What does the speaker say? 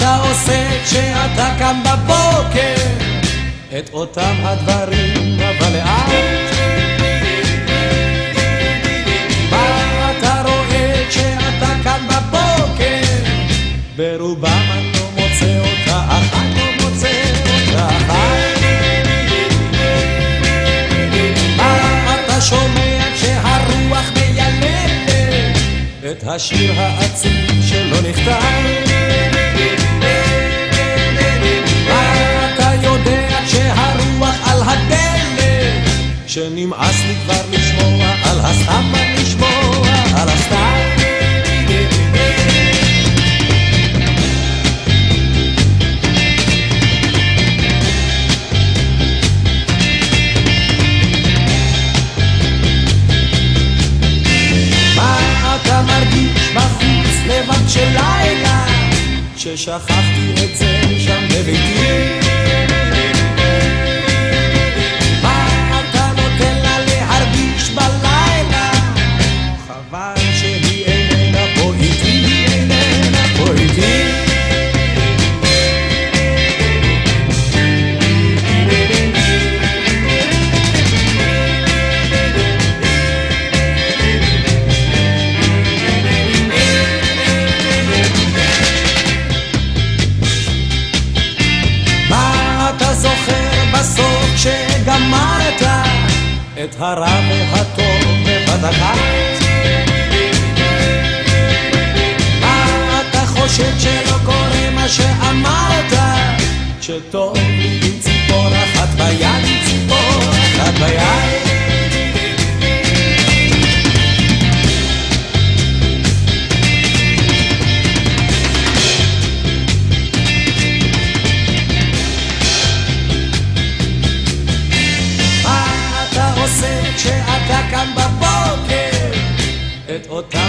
אתה עושה כשאתה קם בבוקר? את אותם הדברים אבל לאט. מה אתה רואה כשאתה קם בבוקר? ברובם אני לא מוצא אותה אחת, לא מוצא אותה אחת. מה אתה שומע כשהרוח מיילדת את השיר העצוב שלא נכתב? אתה יודע כשהרוח על הדלת שנמאס לי כבר לשמוע על הסתם, לשמוע על הסתם. מה אתה מרגיש בחוץ לבד של לילה ששכחתי את זה שם בביתי? מה אתה נותן לה להרגיש בלילה? חבל שהיא איננה פה איתי, היא איננה פה איתי. בסוף כשגמרת את הרע והטוב בבת אחת, מה אתה חושב שלא קורה מה שאמרת? שטוב לי עם ציפור אחת ביד, עם ציפור אחת ביד. כשאתה קם בבוקר את אותם